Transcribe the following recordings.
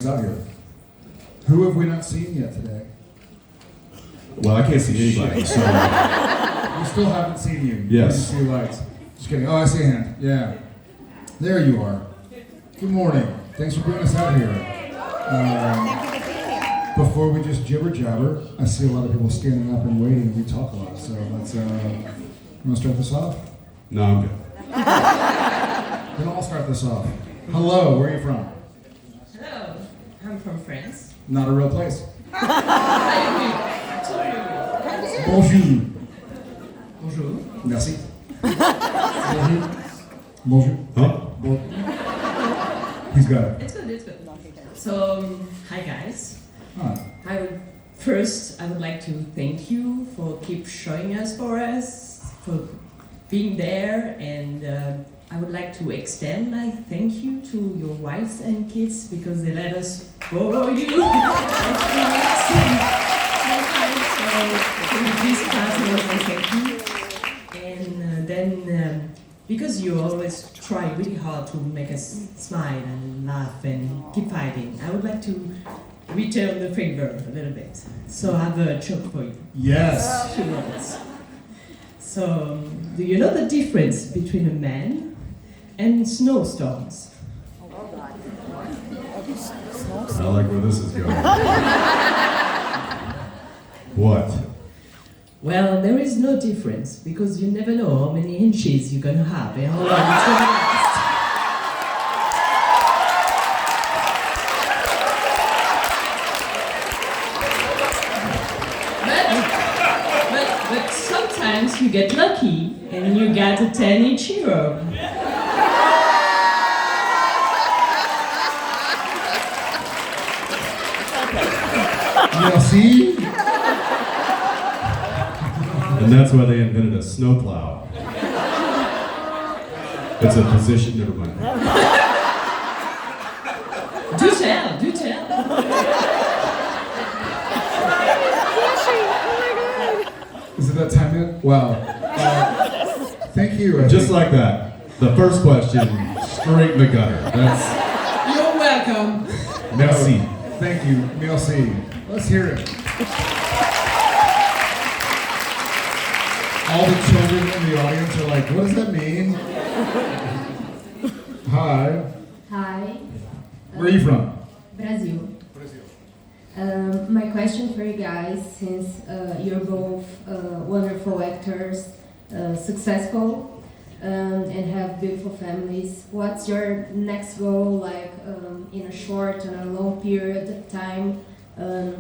out here. Who have we not seen yet today? Well, I can't see anybody, so... We still haven't seen you. Yes. I see lights. Just kidding. Oh, I see a hand. Yeah. There you are. Good morning. Thanks for bringing us out here. Before we just jibber jabber, I see a lot of people standing up and waiting, and we talk a lot. So let's, you want to start this off? No, I'm good. Then I'll start this off. Hello, where are you from? Hello, I'm from France. Not a real place. Bonjour. Bonjour. Merci. Bonjour. Bonjour. Huh? He's got it. It's good, it's good. So, hi guys. Hi. I would like to thank you for keep showing us for us, for being there, and I would like to extend my thank you to your wives and kids because they let us borrow you. So, this part I thank you. And then, because you always try really hard to make us smile and laugh and keep fighting, I would like to return the favor a little bit. So I have a joke for you. Yes. Sure. So, do you know the difference between a man and snowstorms? I like where this is going. What? Well, there is no difference because you never know how many inches you're gonna have and how long it's gonna last. But sometimes you get lucky and you get a 10-inch hero. Merci. And that's why they invented a snowplow. It's a position, never mind. Do tell, do tell. Is it that time yet? Wow. Thank you. Just like that. The first question, straight in the gutter. That's... You're welcome. Merci. Thank you. Merci. Let's hear it. All the children in the audience are like, what does that mean? Hi. Hi. Where are you from? Brazil. Brazil. My question for you guys, since you're both wonderful actors, successful, and have beautiful families, what's your next goal, like in a short and a long period of time,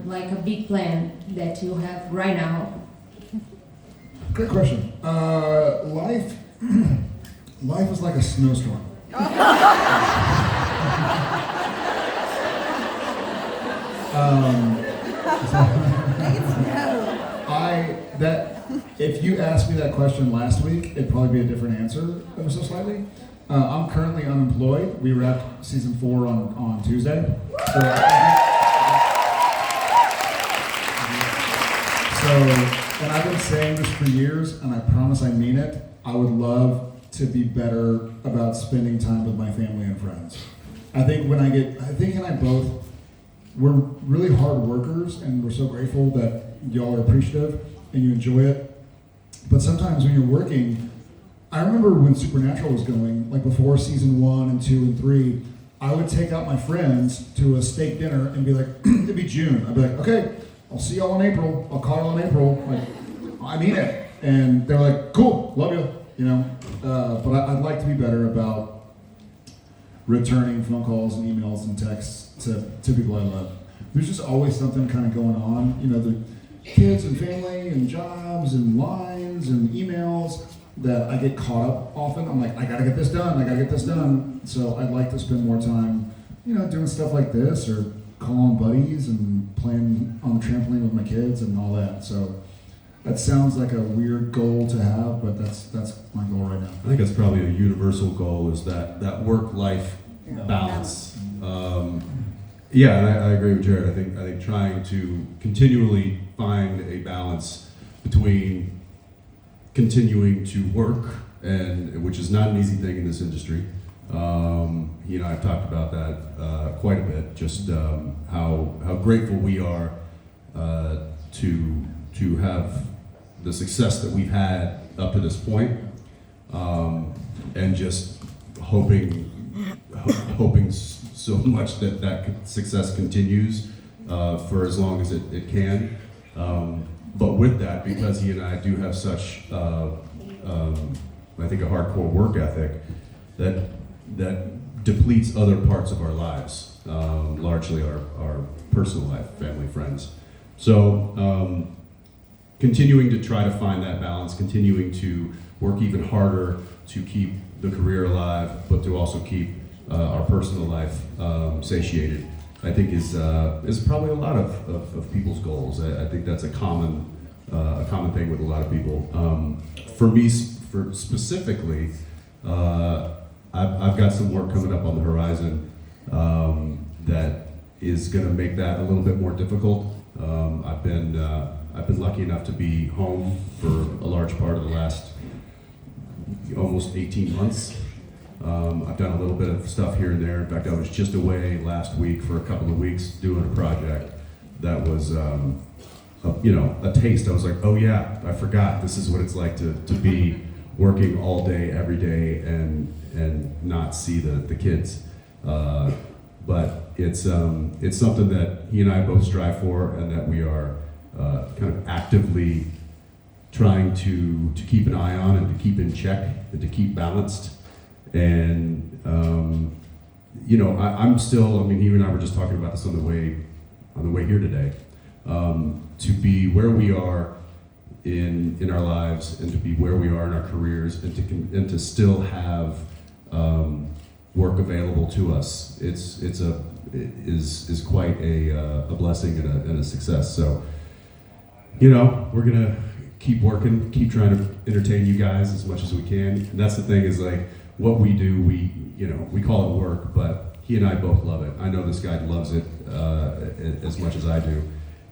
like a big plan that you have right now? Great question. Life is like a snowstorm. If you asked me that question last week, it'd probably be a different answer ever so slightly. I'm currently unemployed. We wrapped season 4 on Tuesday. And I've been saying this for years, and I promise I mean it. I would love to be better about spending time with my family and friends. I think and I both, we're really hard workers, and we're so grateful that y'all are appreciative and you enjoy it. But sometimes when you're working, I remember when Supernatural was going, like before season 1 and 2 and 3, I would take out my friends to a steak dinner and be like, it'd be June. I'd be like, okay, I'll see y'all in April. I'll call y'all in April. Like, I mean it. And they're like, cool, love you. You know. But I'd like to be better about returning phone calls and emails and texts to people I love. There's just always something kind of going on. You know, the kids and family and jobs and lines and emails that I get caught up often. I'm like, I gotta get this done. So I'd like to spend more time, you know, doing stuff like this or calling buddies and playing on the trampoline with my kids and all that. So that sounds like a weird goal to have, but that's my goal right now. I think that's probably a universal goal, is that work-life balance. Yeah, and I agree with Jared. I think trying to continually find a balance between continuing to work, and which is not an easy thing in this industry, He and I have talked about that quite a bit. Just how grateful we are to have the success that we've had up to this point, and just hoping so much that success continues for as long as it can. But with that, because he and I do have such, I think, a hardcore work ethic that depletes other parts of our lives, largely our personal life, family, friends. So continuing to try to find that balance, continuing to work even harder to keep the career alive, but to also keep our personal life satiated, I think is probably a lot of people's goals. I think that's a common thing with a lot of people. For me, specifically, I've got some work coming up on the horizon that is going to make that a little bit more difficult. I've been lucky enough to be home for a large part of the last almost 18 months. I've done a little bit of stuff here and there. In fact, I was just away last week for a couple of weeks doing a project that was, a taste. I was like, oh yeah, I forgot. This is what it's like to be working all day, every day, and not see the kids. But it's something that he and I both strive for, and that we are kind of actively trying to keep an eye on, and to keep in check, and to keep balanced. And I'm still. He and I were just talking about this on the way here today. To be where we are in our lives, and to be where we are in our careers, and to still have work available to us, is quite a blessing and a success. So, we're gonna keep working, keep trying to entertain you guys as much as we can. And that's the thing, is like, what we do, we call it work, but he and I both love it. I know this guy loves it as much as I do.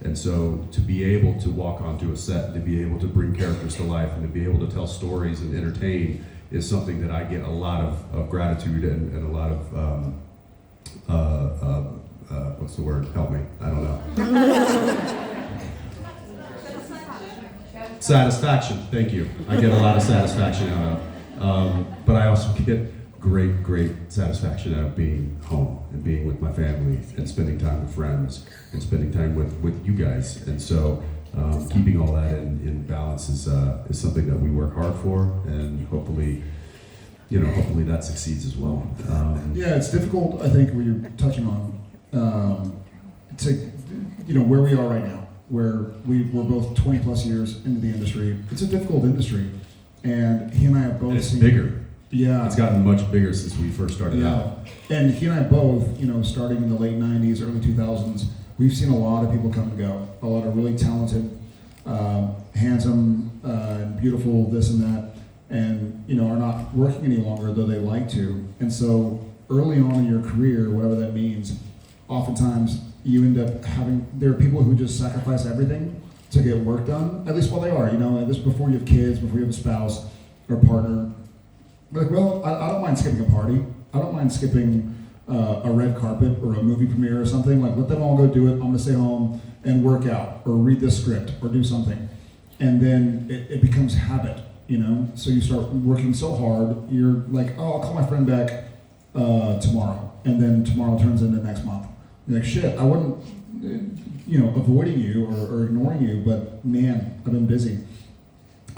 And so to be able to walk onto a set, to be able to bring characters to life, and to be able to tell stories and entertain is something that I get a lot of gratitude and a lot of, what's the word? Help me. I don't know. Satisfaction. Thank you. I get a lot of satisfaction out of. But I also get great satisfaction out of being home and being with my family and spending time with friends and spending time with you guys. And so keeping all that in balance is something that we work hard for, and hopefully that succeeds as well. Yeah, it's difficult, I think, what you're touching on, where we are right now, where we're both 20 plus years into the industry. It's a difficult industry, and he and I have both it's seen... bigger. Yeah. It's gotten much bigger since we first started out. And he and I both, starting in the late 90s, early 2000s, we've seen a lot of people come and go. A lot of really talented, handsome, and beautiful, this and that, and, are not working any longer, though they like to. And so early on in your career, whatever that means, oftentimes you end up there are people who just sacrifice everything to get work done, at least while they are, this before you have kids, before you have a spouse or partner. Like, well, I don't mind skipping a party. I don't mind skipping a red carpet or a movie premiere or something. Like, let them all go do it. I'm gonna stay home and work out or read this script or do something. And then it becomes habit, So you start working so hard, you're like, oh, I'll call my friend back tomorrow. And then tomorrow turns into next month. You're like, shit, I wasn't, avoiding you or ignoring you, but man, I've been busy.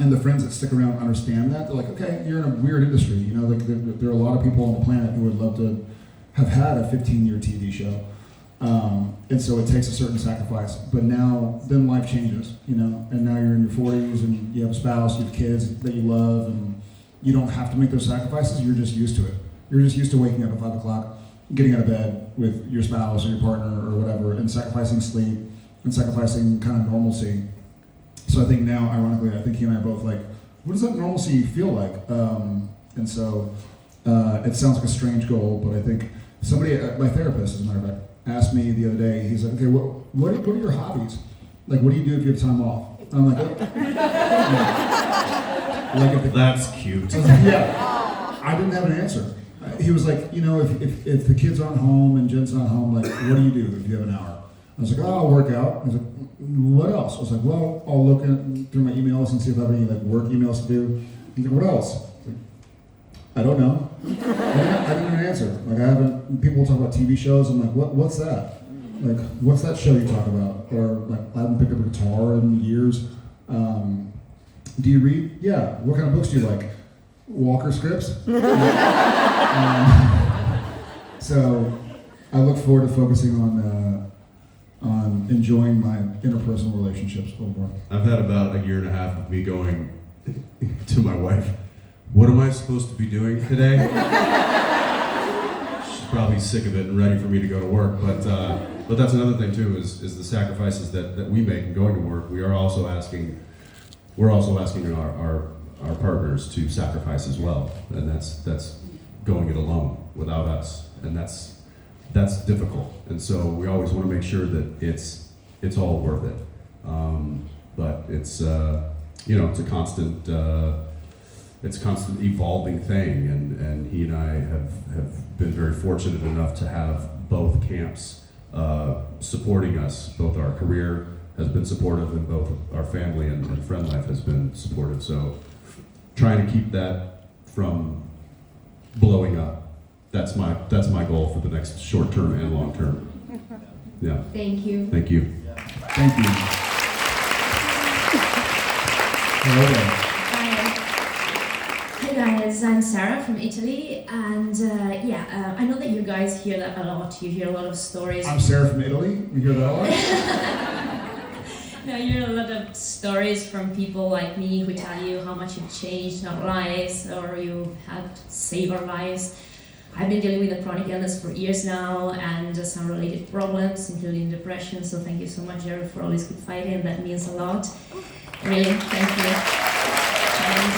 And the friends that stick around understand that. They're like, okay, you're in a weird industry. There are a lot of people on the planet who would love to have had a 15-year TV show. And so it takes a certain sacrifice. But then life changes, and now you're in your 40s and you have a spouse, you have kids that you love, and you don't have to make those sacrifices. You're just used to it. You're just used to waking up at 5 o'clock, getting out of bed with your spouse or your partner or whatever, and sacrificing sleep and sacrificing kind of normalcy. So I think now, ironically, I think he and I are both like, what does that normalcy feel like? And so it sounds like a strange goal, but I think somebody, my therapist, as a matter of fact, asked me the other day, he's like, okay, what are your hobbies? Like, what do you do if you have time off? And I'm like, That's cute. Yeah, I didn't have an answer. he was like, you know, if the kids aren't home and Jen's not home, like, what do you do if you have an hour? I was like, oh, I'll work out. I was like, what else? I was like, well, I'll look through my emails and see if I have any like work emails to do. He's like, what else? Like, I don't know. I didn't even answer. Like, I haven't. People talk about TV shows. I'm like, what's that? Like, what's that show you talk about? Or like, I haven't picked up a guitar in years. Do you read? Yeah. What kind of books do you like? Walker scripts. So I look forward to focusing on enjoying my interpersonal relationships a little more. I've had about a year and a half of me going to my wife, what am I supposed to be doing today? She's probably sick of it and ready for me to go to work, but that's another thing too, is the sacrifices that we make in going to work. We're also asking our partners to sacrifice as well, and that's going it alone without us, and that's difficult, and so we always want to make sure that it's all worth it. But it's it's a constant evolving thing, and he and I have been very fortunate enough to have both camps supporting us. Both our career has been supportive, and both our family and friend life has been supportive. So trying to keep that from blowing up. That's my goal for the next short term and long term. Yeah. Thank you. Thank you. Thank you. Hello. Hey guys, I'm Sarah from Italy, and I know that you guys hear that a lot. You hear a lot of stories. I'm Sarah from Italy. You hear that a lot? No, you hear a lot of stories from people like me who tell you how much you've changed our lives, or you helped save our lives. I've been dealing with a chronic illness for years now, and some related problems, including depression. So thank you so much, Jared, for all this good fighting. That means a lot. Really, thank you. And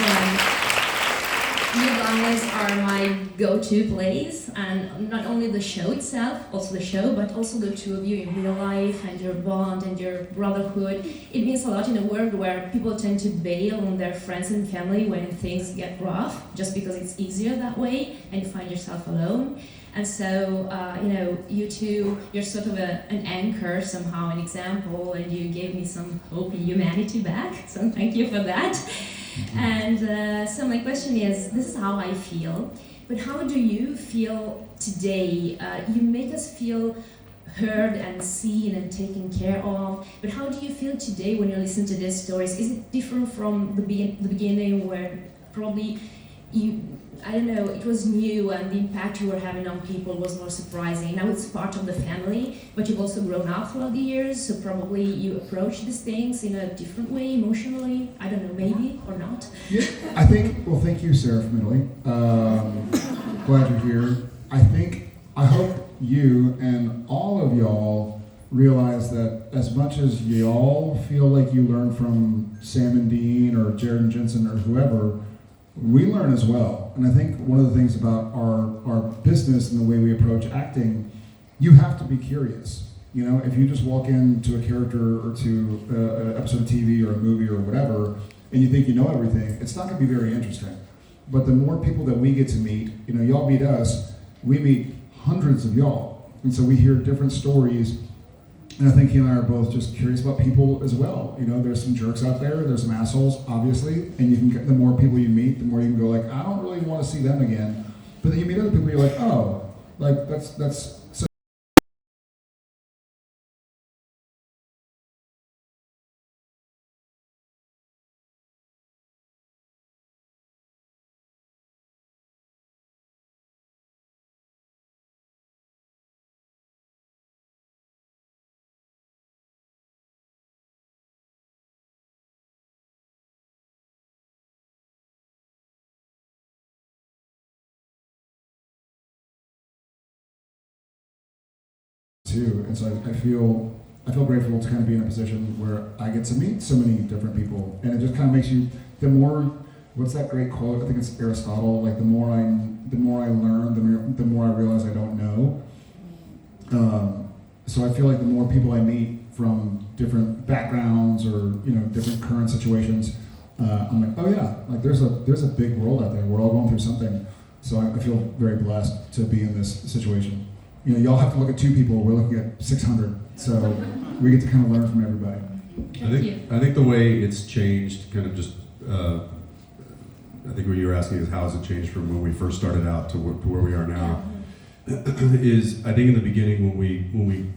you guys are my go-to place, and not only the show itself, also the show, but also the two of you in real life, and your bond and your brotherhood. It means a lot in a world where people tend to bail on their friends and family when things get rough, just because it's easier that way, and you find yourself alone. And so, you two, you're sort of an anchor somehow, an example, and you gave me some hope in humanity back, so thank you for that. And so my question is, this is how I feel, but how do you feel today? You make us feel heard and seen and taken care of, but how do you feel today when you listen to these stories? Is it different from the beginning, where probably it was new and the impact you were having on people was more surprising? Now it's part of the family, but you've also grown up throughout the years, so probably you approach these things in a different way emotionally. I don't know, maybe or not. Yeah, thank you, Sarah from Italy. Glad you're here. I hope you and all of y'all realize that as much as y'all feel like you learn from Sam and Dean or Jared and Jensen or whoever, we learn as well. And I think one of the things about our business and the way we approach acting, you have to be curious. You know, if you just walk into a character or to an episode of TV or a movie or whatever, and you think you know everything, it's not going to be very interesting. But the more people that we get to meet, y'all meet us, we meet hundreds of y'all. And so we hear different stories. And I think he and I are both just curious about people as well. There's some jerks out there, there's some assholes, obviously, and you can get, the more people you meet, the more you can go like, I don't really want to see them again. But then you meet other people, you're like, oh, like that's so. Too, and so I feel grateful to kind of be in a position where I get to meet so many different people, and it just kind of makes you. The more, what's that great quote? I think it's Aristotle. Like the more I learn, the more I realize I don't know. So I feel like the more people I meet from different backgrounds or different current situations, I'm like, oh yeah, like there's a big world out there. We're all going through something. So I feel very blessed to be in this situation. You know, y'all have to look at 2 people. We're looking at 600. So we get to kind of learn from everybody. I think the way it's changed, kind of just, I think what you were asking is how has it changed from when we first started out to where we are now, is I think in the beginning when we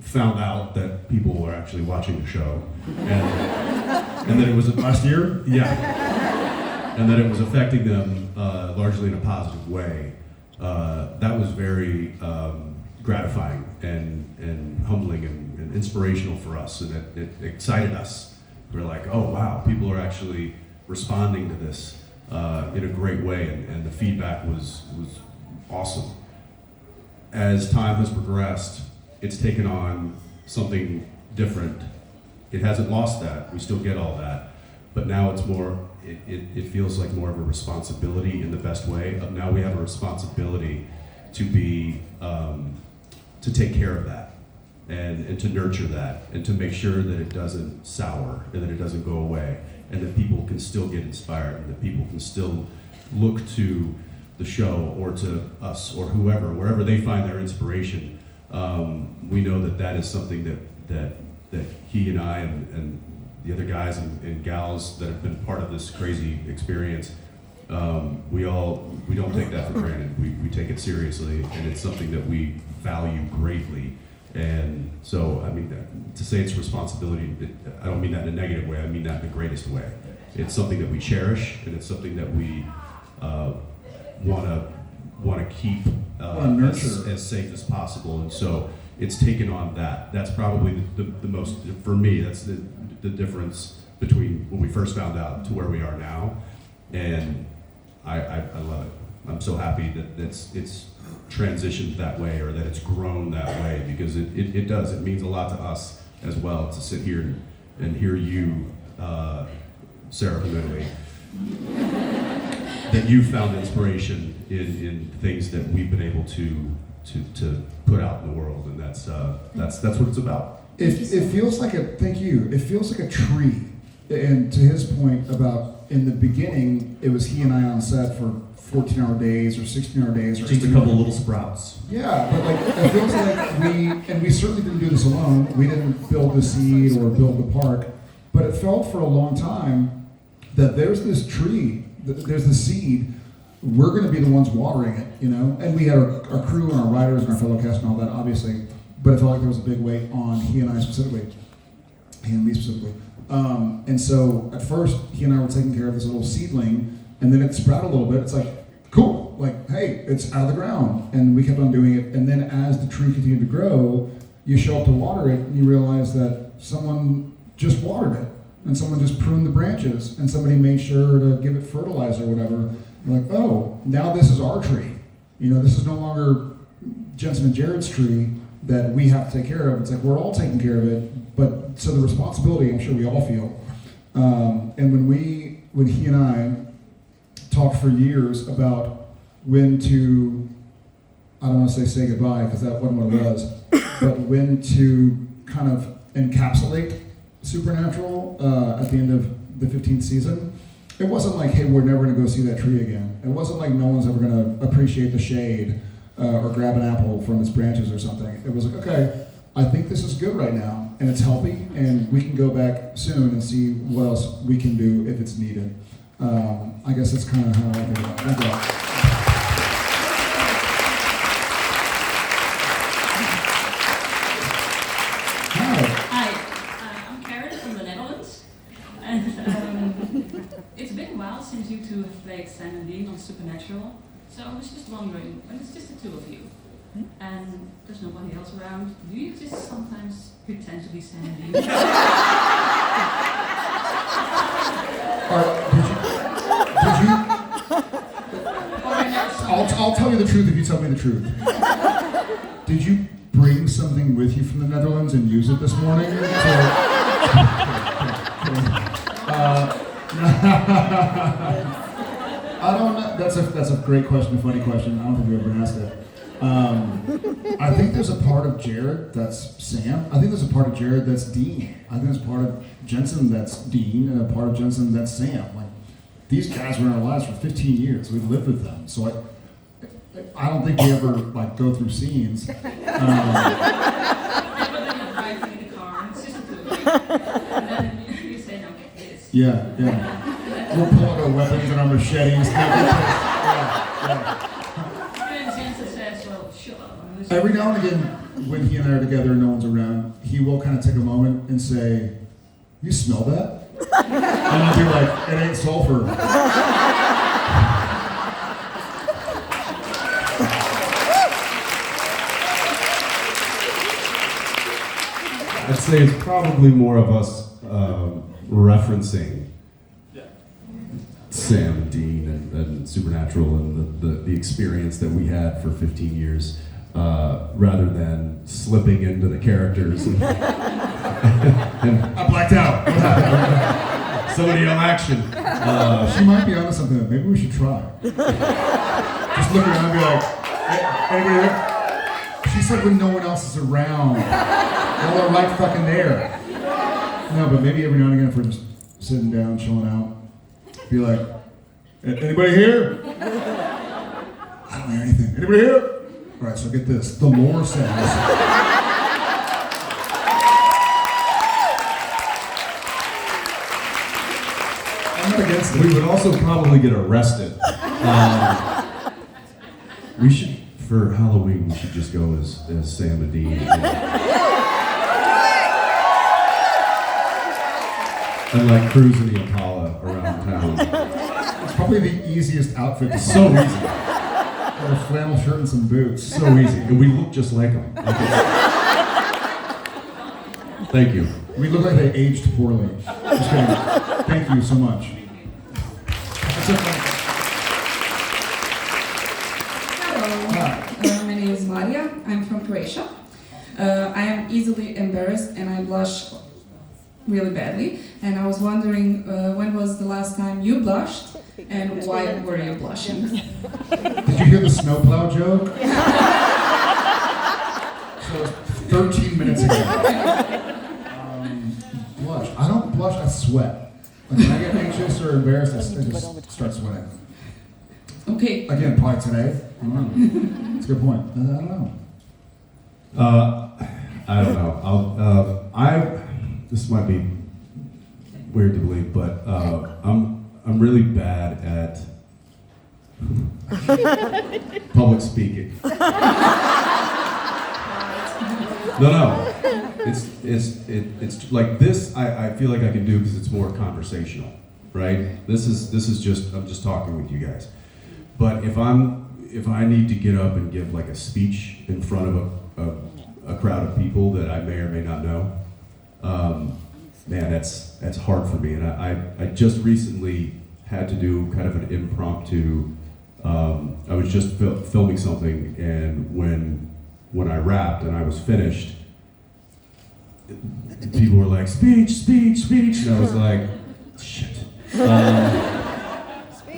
found out that people were actually watching the show, and that it was Last year? yeah, and that it was affecting them largely in a positive way. That was very gratifying and humbling and inspirational for us, and it excited us. We're like, oh wow, people are actually responding to this in a great way, and the feedback was awesome. As time has progressed, it's taken on something different. It hasn't lost that. We still get all that, but now it's more. It feels like more of a responsibility in the best way. Now we have a responsibility to be to take care of that and to nurture that and to make sure that it doesn't sour and that it doesn't go away and that people can still get inspired and that people can still look to the show or to us or whoever, wherever they find their inspiration. We know that is something that he and I and the other guys and gals that have been part of this crazy experience, we don't take that for granted. We take it seriously, and it's something that we value greatly. And so, I mean, to say it's responsibility, I don't mean that in a negative way. I mean that in the greatest way. It's something that we cherish, and it's something that we want to keep as safe as possible. And so, it's taken on that. That's probably the most, for me, that's the difference between when we first found out to where we are now. And I love it. I'm so happy that it's transitioned that way, or that it's grown that way, because it does. It means a lot to us as well to sit here and hear you, Sarah from Italy, that you found inspiration in things that we've been able to put out in the world, and that's what it's about. It feels like thank you. It feels like a tree. And to his point about in the beginning, it was he and I on set for 14-hour days or 16-hour days, or just a couple of little sprouts. Yeah, but like it feels like we certainly didn't do this alone. We didn't build the seed or build the park, but it felt for a long time that there's this tree, there's the seed. We're going to be the ones watering it, you know. And we had our crew and our writers and our fellow cast and all that, obviously. But it felt like there was a big weight on he and I specifically, he and me specifically. And so at first, he and I were taking care of this little seedling, and then it sprouted a little bit. It's like, cool, like, hey, it's out of the ground. And we kept on doing it. And then as the tree continued to grow, you show up to water it, and you realize that someone just watered it, and someone just pruned the branches, and somebody made sure to give it fertilizer or whatever. You're like, oh, now this is our tree. You know, this is no longer Jensen and Jared's tree that we have to take care of. It's like we're all taking care of it, but so the responsibility, I'm sure we all feel. And when he and I talked for years about when to, I don't want to say goodbye because that wasn't what it was, but when to kind of encapsulate Supernatural at the end of the 15th season. It wasn't like, hey, we're never going to go see that tree again. It wasn't like no one's ever going to appreciate the shade or grab an apple from its branches or something. It was like, okay, I think this is good right now, and it's healthy, and we can go back soon and see what else we can do if it's needed. I guess that's kind of how I think about it. Thank you. It's been a while since you two have played Sam and Dean on Supernatural, so I was just wondering, when it's just the two of you, and there's nobody else around, do you just sometimes pretend to be Sam and Dean? I'll tell you the truth if you tell me the truth. Did you bring something with you from the Netherlands and use it this morning? I don't know. That's a great question, a funny question. I don't think we've ever been asked it. I think there's a part of Jared that's Sam. I think there's a part of Jared that's Dean. I think there's a part of Jensen that's Dean and a part of Jensen that's Sam. Like, these guys were in our lives for 15 years. We lived with them, so I don't think we ever like go through scenes. Driving in the car, and it's just a two of you. And then you say, no, get this. Yeah. We'll pull out our weapons and our machetes. And Jensen says, well, shut up. I'm listening. Every now and again, when he and I are together and no one's around, he will kind of take a moment and say, "You smell that?" And I'll be like, "It ain't sulfur." I'd say it's probably more of us referencing Sam and Dean and Supernatural and the experience that we had for 15 years, rather than slipping into the characters. And I blacked out. What happened? somebody on action. She might be onto something that maybe we should try. Just look around and be like, "Hey, anybody there?" She said when no one else is around. Well, they're right fucking there. No, but maybe every now and again, if we're just sitting down, chilling out, be like, "Anybody here?" I don't hear anything. "Anybody here?" All right, so get this. The lore says. I'm not against it. We would also probably get arrested. We should, for Halloween, we should just go as Sam and Dean. And like cruise in the Impala around town. It's probably the easiest outfit to So find. easy. Got a flannel shirt and some boots. So easy. And we look just like them. Thank you. We look like they aged poorly. Just kidding. Thank you so much. Hello, my name is Maria. I'm from Croatia. I am easily embarrassed and I blush really badly. And I was wondering when was the last time you blushed and why were you blushing? Did you hear the snowplow joke? So it was 13 minutes ago. Blush. I don't blush, I sweat. Like when I get anxious or embarrassed, I just start sweating. Okay. Again, probably today. I don't know. That's a good point. I don't know. I don't know. This might be weird to believe, but I'm really bad at public speaking. No. It's like this. I feel like I can do because it's more conversational, right? This is just I'm just talking with you guys. But if I need to get up and give like a speech in front of a crowd of people that I may or may not know, man, that's hard for me. And I just recently had to do kind of an impromptu. I was just filming something, and when I wrapped and I was finished, people were like, speech, and I was like, shit.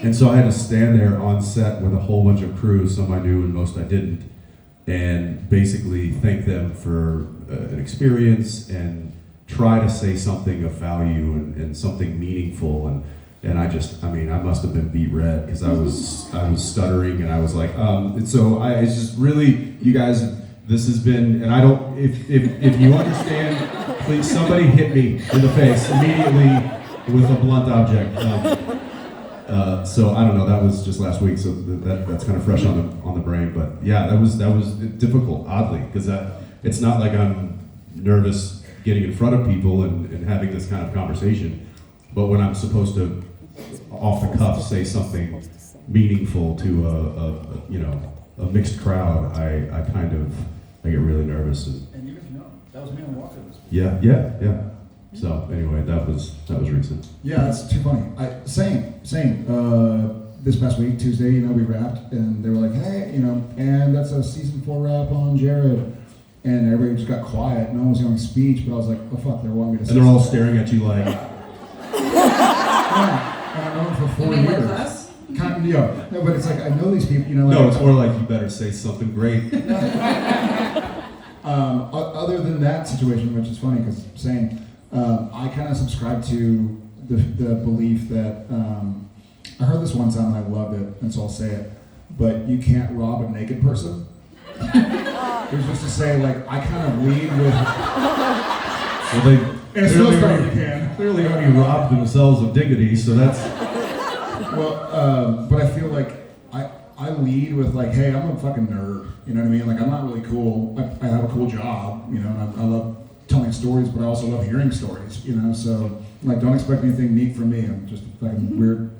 And so I had to stand there on set with a whole bunch of crew, some I knew and most I didn't, and basically thank them for an experience and try to say something of value and something meaningful. And I must have been beat red because I was stuttering and I was like, it's just really, you guys, this has been, and I don't, if you understand, please somebody hit me in the face immediately with a blunt object. So I don't know, that was just last week, so that's kind of fresh on the brain, but yeah, that was difficult, oddly, because it's not like I'm nervous getting in front of people and having this kind of conversation, but when I'm supposed to, off the cuff, say something meaningful to a mixed crowd, I get really nervous. And even if you know, that was me on Walker this week. Yeah. So anyway, that was recent. Yeah, that's too funny. Same. This past week, Tuesday, we wrapped, and they were like, "Hey, and that's a season 4 wrap on Jared," and everybody just got quiet. No one was going to speech, but I was like, "Oh fuck, they're wanting me to." And they're all staring at you like. Yeah, and I've known them for 4 years. Like us? No, but it's like I know these people. No, it's more like you better say something great. Other than that situation, which is funny because I kind of subscribe to the belief that I heard this one time and I loved it, and so I'll say it. But you can't rob a naked person. It was just to say, like, I kind of lead with. Well, they And it's clearly, still already, you can. clearly already robbed themselves of dignity, so that's. Well, but I feel like I lead with like, hey, I'm a fucking nerd. You know what I mean? Like, I'm not really cool. I have a cool job, you know, and I love telling stories, but I also love hearing stories, you know. So, like, don't expect anything neat from me. I'm just a fucking weird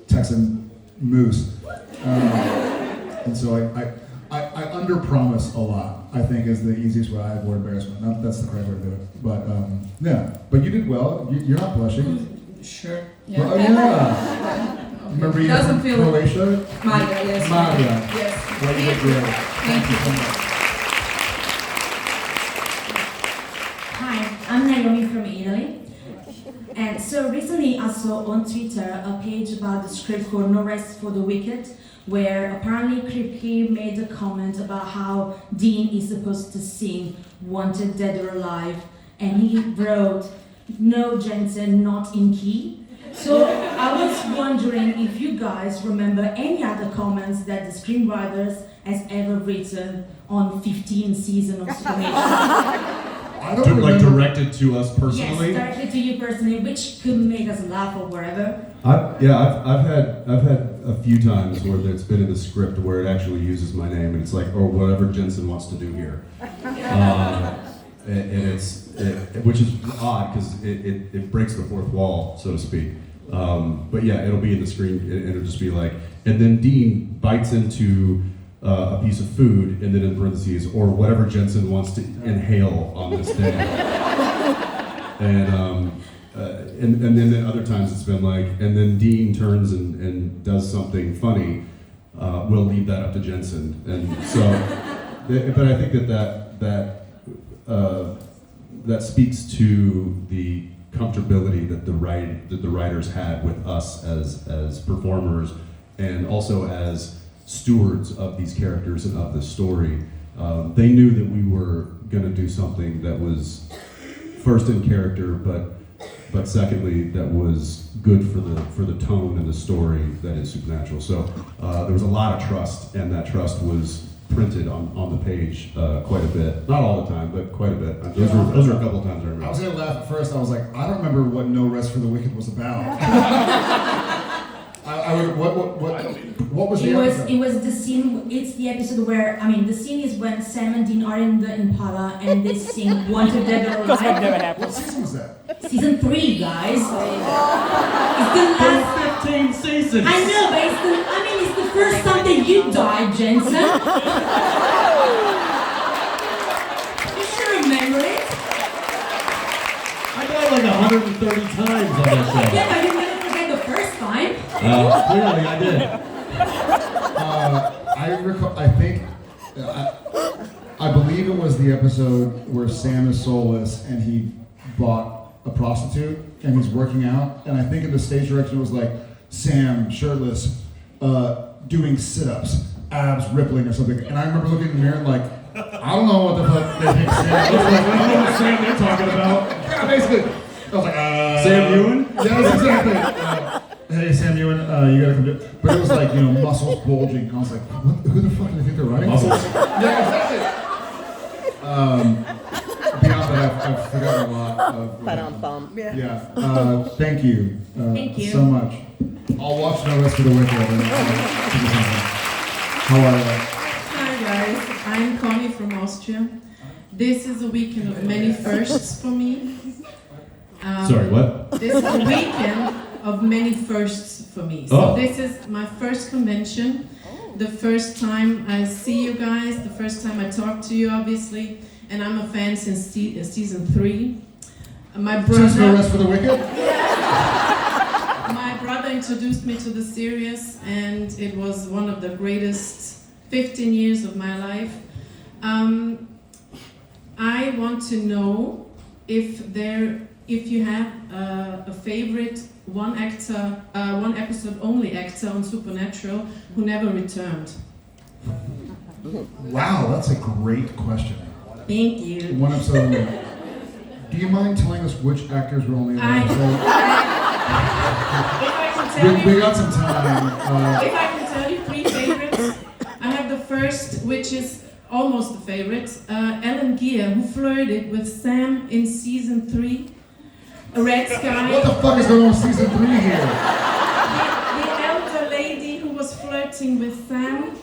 Texan moose. And so I under-promise a lot, I think, is the easiest way I avoid embarrassment. Not that's the correct way to do it. But, yeah. But you did well. You're not blushing. Sure. Well, oh, yeah. Maria Doesn't from feel- Croatia? Maria, yes. Maria. Yes. Well, you did great. Thank you. so much. Hi, I'm Naomi from Italy. And so recently I saw on Twitter a page about the script for No Rest for the Wicked, where apparently Kripke made a comment about how Dean is supposed to sing Wanted Dead or Alive, and he wrote, "No, Jensen, not in key." So I was wondering if you guys remember any other comments that the screenwriters has ever written on 15 seasons of Supernatural. I don't Like remember. directed to us personally. Yes, directly to you personally, which could make us laugh or whatever. I've had a few times where it's been in the script where it actually uses my name and it's like, or whatever Jensen wants to do here, which is odd because it breaks the fourth wall, so to speak. But yeah, it'll be in the screen and it'll just be like, and then Dean bites into a piece of food and then in parentheses, or whatever Jensen wants to inhale on this day. And then at other times it's been like, and then Dean turns and does something funny. We'll leave that up to Jensen, and so. But I think that speaks to the comfortability that the writers had with us as performers, and also as stewards of these characters and of this story. They knew that we were going to do something that was first in character, but secondly, that was good for the tone and the story that is Supernatural. So there was a lot of trust, and that trust was printed on the page quite a bit. Not all the time, but quite a bit. Those were a couple of times I remember. I was gonna laugh at first. I was like, I don't remember what No Rest for the Wicked was about. What was the episode? It was the scene. It's the episode where the scene is when Sam and Dean are in the Impala and they sing "Wanted Dead or Alive." What season was that? Season 3, guys. It's the last. 15 seasons! I know, but it's the first time that you died, Jensen. You should remember it. I died like 130 times on that show. Yeah, but you never forget the first time. Clearly I did. I believe it was the episode where Sam is soulless and he bought a prostitute and he's working out, and I think in the stage direction it was like Sam shirtless doing sit-ups, abs rippling or something, and I remember looking in the mirror and like, I don't know what the fuck they think Sam looks like. I don't know what Sam they're talking about. Yeah, basically. I was like, Sam Ewan? Yes, exactly. Hey, Sam Ewan, you gotta come do. But it was like, muscles bulging. And I was like, who the fuck do they think they're writing? Muscles. Yeah, exactly. Beyond that, I've forgotten a lot of. Yeah. Thank you. Thank you so much. I'll watch No Rest for the Wicked. How are you? Hi guys, I'm Connie from Austria. This is a weekend of many firsts for me. Sorry, what? This is a weekend of many firsts for me. So this is my first convention, the first time I see you guys, the first time I talk to you, obviously, and I'm a fan since season 3. My brother. Since No Rest for the Wicked? My brother introduced me to the series, and it was one of the greatest 15 years of my life. I want to know if you have a favorite one episode only actor on Supernatural who never returned. Wow, that's a great question. Thank you. One episode only. Do you mind telling us which actors were only in one episode? If I can tell We you, got some time. if I can tell you 3 favorites, I have the first, which is almost the favorite. Ellen Gear, who flirted with Sam in season 3. A Red Sky. What the fuck is going on with season 3 here? The elder lady who was flirting with Sam.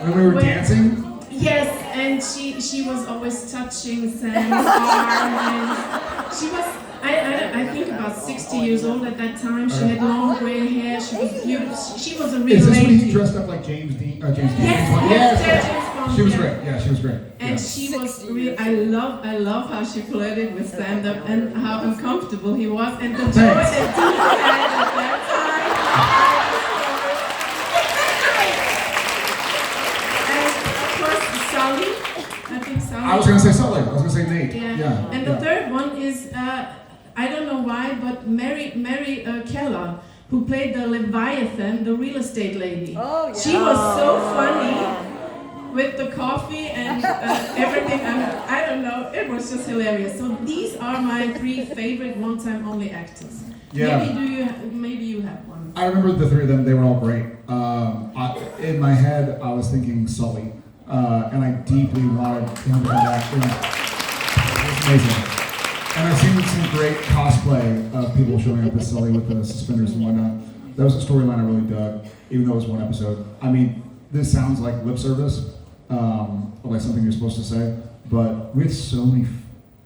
When we were When- dancing? Yes, and she was always touching Sam's arm, and she was, I think about 60 years old at that time. She had long gray hair, she was beautiful, she was a real Is this when he lady. dressed up like James Dean? James Dean. Yes, James Bond, She was yeah. great. Yeah, she was great. And she was real, I love how she flirted with stand-up and how uncomfortable he was, and the joy that he had at that time. And of course, Sally, I think Sally. I was gonna say Sully. I was gonna say Nate. Yeah. And the third one is, I don't know why, but Mary Keller, who played the Leviathan, the real estate lady. Oh, yeah. She was so funny with the coffee and everything. I don't know, it was just hilarious. So these are my 3 favorite one-time only actors. Yeah. Maybe you have one. I remember the 3 of them. They were all great. In my head, I was thinking Sully, and I deeply wanted him to come back. It was amazing. And I've seen some great cosplay of people showing up as Sully with the suspenders and whatnot. That was a storyline I really dug, even though it was 1 episode. I mean, this sounds like lip service, or like something you're supposed to say, but we had so many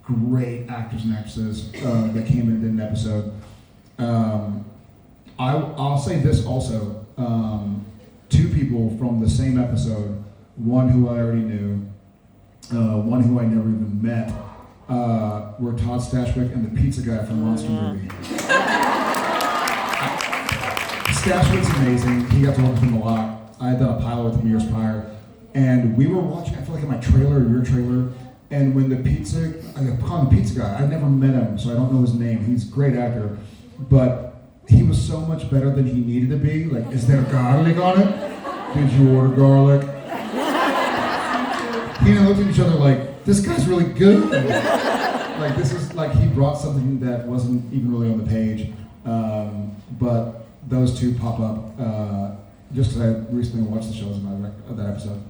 great actors and actresses that came in and did an episode. I'll say this also. 2 people from the same episode, one who I already knew, one who I never even met, were Todd Stashwick and the pizza guy from Monster Movie. Stashwick's amazing. He got to work with him a lot. I had done a pilot with him years prior. And we were watching, I feel like in my trailer or your trailer, and when I call him the pizza guy, I never met him, so I don't know his name. He's a great actor. But he was so much better than he needed to be. Like, is there garlic on it? Did you order garlic? He and I looked at each other like, this guy's really good. Like, this is like he brought something that wasn't even really on the page. But those 2 pop up just because I recently watched the shows of that episode.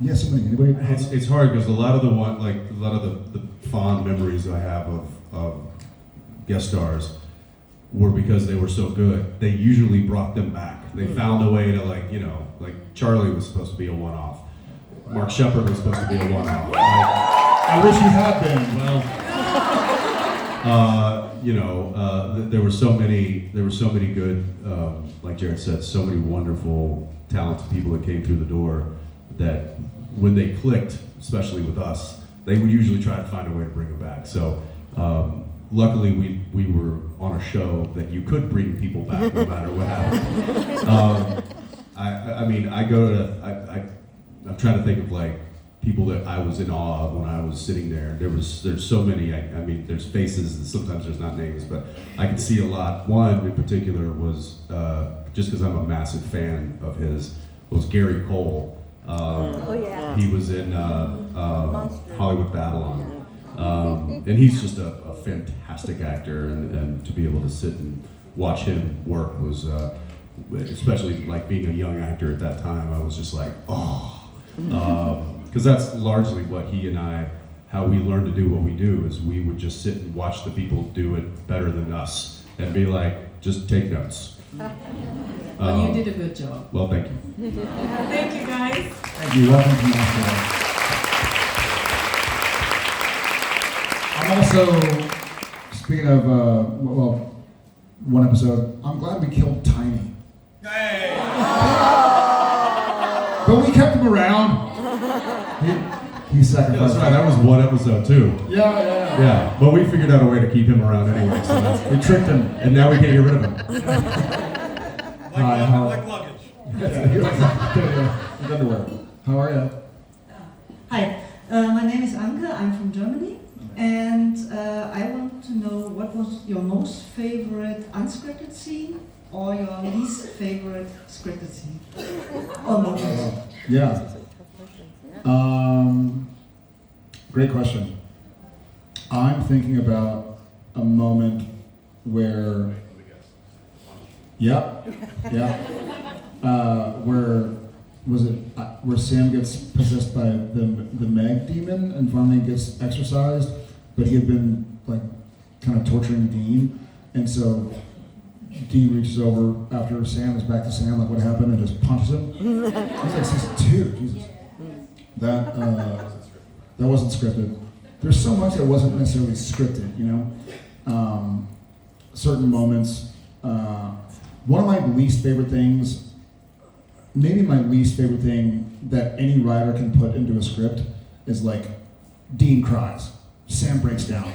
Yeah, somebody, anybody? It's hard because a lot of the fond memories I have of guest stars were because they were so good. They usually brought them back. They found a way to like Charlie was supposed to be a one-off. Mark Shepard was supposed to be a one-off. I wish you had been. Well, there were so many good, like Jared said, so many wonderful, talented people that came through the door that when they clicked, especially with us, they would usually try to find a way to bring them back. So luckily we were on a show that you could bring people back no matter what happened. I'm trying to think of like people that I was in awe of when I was sitting there. There's so many. There's faces and sometimes there's not names, but I can see a lot. One in particular was just because I'm a massive fan of his, was Gary Cole. He was in Hollywood Babylon, and he's just a fantastic actor. And to be able to sit and watch him work was, especially like being a young actor at that time, I was just like, oh. Because that's largely what he and I, how we learned to do what we do, is we would just sit and watch the people do it better than us and be like, just take notes. Well, you did a good job. Well, thank you. Thank you, guys. Thank you. Welcome to Nashville. I'm also, speaking of, one episode, I'm glad we killed Tiny. Hey. But we kept him around. He sacrificed. That's right, that was one episode too. Yeah. Yeah, but we figured out a way to keep him around anyway, so We tricked him. and now we can't get rid of him. Like luggage. His underwear. How are you? Hi, my name is Anke. I'm from Germany, and I want to know what was your most favorite unscripted scene or your least favorite scripted scene or moment. Yeah. Great question. I'm thinking about a moment where, yep, where Sam gets possessed by the Meg demon and finally gets exorcised, but he had been like kind of torturing Dean, and so Dean reaches over after Sam is back to Sam, like what happened, and just punches him. He's like season 2, Jesus. That wasn't scripted. There's so much that wasn't necessarily scripted, you know? Certain moments. One of my least favorite things, maybe my least favorite thing that any writer can put into a script is like, Dean cries, Sam breaks down,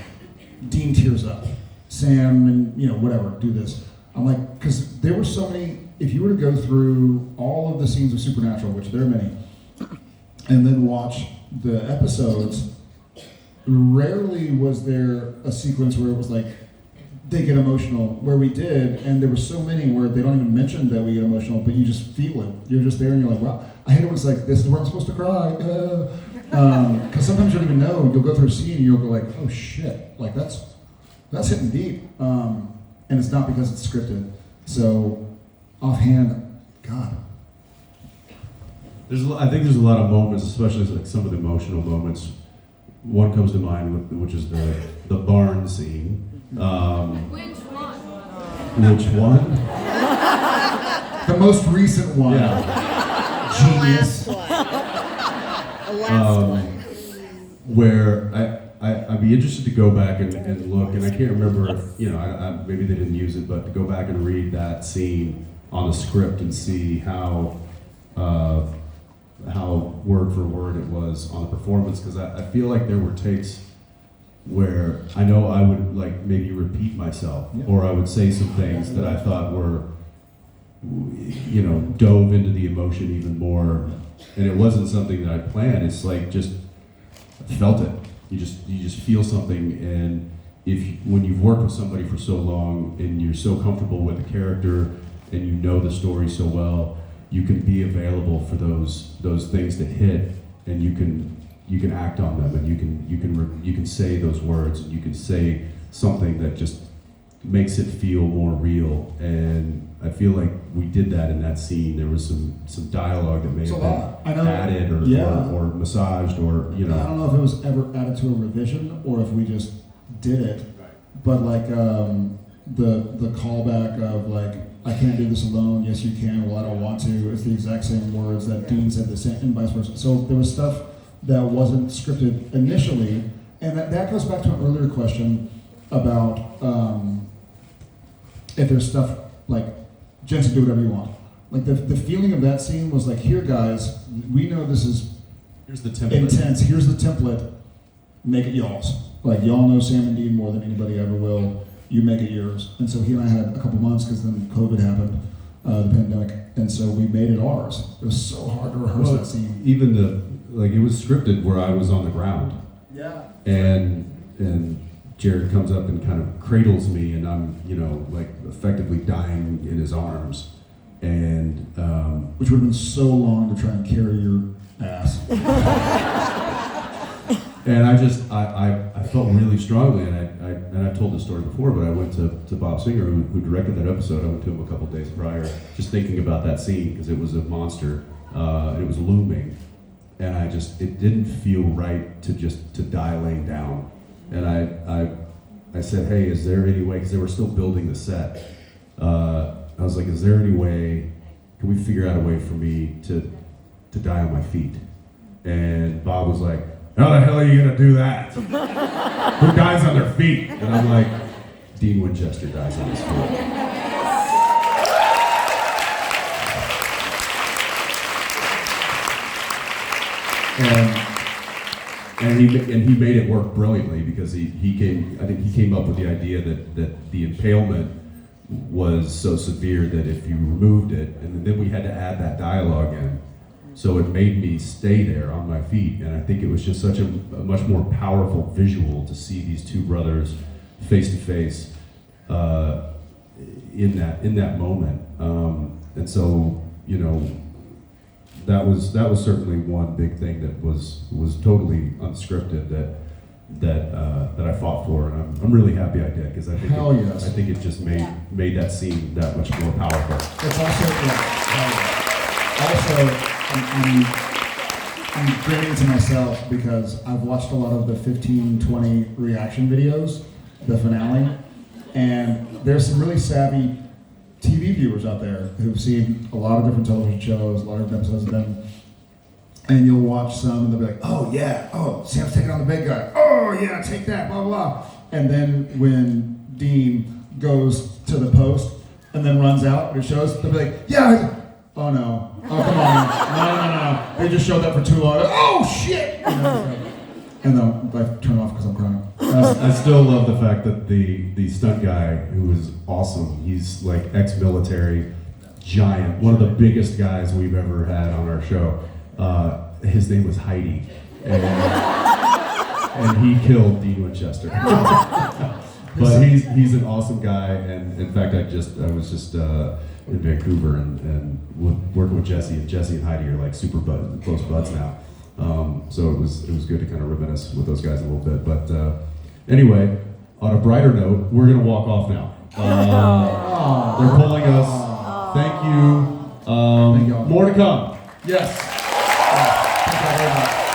Dean tears up, Sam and, you know, whatever, do this. I'm like, because there were so many, if you were to go through all of the scenes of Supernatural, which there are many, and then watch the episodes, rarely was there a sequence where it was like, they get emotional, where we did, and there were so many where they don't even mention that we get emotional, but you just feel it. You're just there and you're like, wow. I hate it when it's like, this is where I'm supposed to cry. Because sometimes you don't even know. You'll go through a scene and you'll go like, oh shit, like that's hitting deep. And it's not because it's scripted. So, offhand, God. I think there's a lot of moments, especially like some of the emotional moments. One comes to mind, which is the barn scene. Which one? Which one? The most recent one. Yeah. Genius. The last one. Where I'd be interested to go back and look, and I can't remember if, you know, maybe they didn't use it, but to go back and read that scene on the script and see how word for word it was on the performance, because I feel like there were takes where I know I would like maybe repeat myself, or I would say some things that I thought were, you know, dove into the emotion even more, and it wasn't something that I planned. It's like just I felt it. You just feel something, and when you've worked with somebody for so long and you're so comfortable with the character and you know the story so well, you can be available for those things to hit, and you can act on them, and you can say those words, and you can say something that just makes it feel more real. And I feel like we did that in that scene. There was some dialogue that may have been added or massaged, or you know. I don't know if it was ever added to a revision or if we just did it, but like the callback of like, I can't do this alone, yes you can, well I don't want to, it's the exact same words that Dean said the same, and vice versa. So there was stuff that wasn't scripted initially, and that goes back to an earlier question about if there's stuff like, Jensen, do whatever you want. Like the feeling of that scene was like, here guys, we know this is here's the template. Intense, here's the template, make it y'all's. Like y'all know Sam and Dean more than anybody ever will, you make it yours. And so he and I had a couple months because then COVID happened, the pandemic, and so we made it ours. It was so hard to rehearse that scene. Even it was scripted where I was on the ground. Yeah. And Jared comes up and kind of cradles me, and I'm, you know, like effectively dying in his arms. And which would have been so long to try and carry your ass. And I felt really strongly, and I've told this story before, but I went to Bob Singer, who directed that episode. I went to him a couple days prior, just thinking about that scene, because it was a monster, it was looming, and it didn't feel right to die laying down. And I said, hey, is there any way, because they were still building the set, I was like, is there any way, can we figure out a way for me to die on my feet? And Bob was like, how the hell are you gonna do that? Who dies on their feet? And I'm like, Dean Winchester dies on his feet. And he made it work brilliantly, because I think he came up with the idea that the impalement was so severe that if you removed it, and then we had to add that dialogue in, so it made me stay there on my feet. And I think it was just such a much more powerful visual to see these two brothers face to face in that moment. And so, you know, that was certainly one big thing that was totally unscripted, that that I fought for, and I'm really happy I did, because I think Hell yes. I think it just made that scene that much more powerful. It's also, I'm grinning to myself because I've watched a lot of the 15-20 reaction videos, the finale, and there's some really savvy TV viewers out there who've seen a lot of different television shows, a lot of episodes of them, and you'll watch some and they'll be like, oh yeah, oh, Sam's taking on the big guy, oh yeah, take that, blah, blah. And then when Dean goes to the post and then runs out and it shows, they'll be like, yeah, oh no, oh come on, no. They just showed that for too long, oh shit! And then I turn off because I'm crying. I still love the fact that the stunt guy, who is awesome, he's like ex-military, giant, one of the biggest guys we've ever had on our show. His name was Heidi, and he killed Dean Winchester. But he's an awesome guy, and in fact, I was just in Vancouver and working with Jesse, and Jesse and Heidi are like super close buds now. So it was good to kind of reminisce with those guys a little bit. But anyway, on a brighter note, we're gonna walk off now. They're pulling us. Thank you. Thank you all. More to come. Yes. Thank you all very much.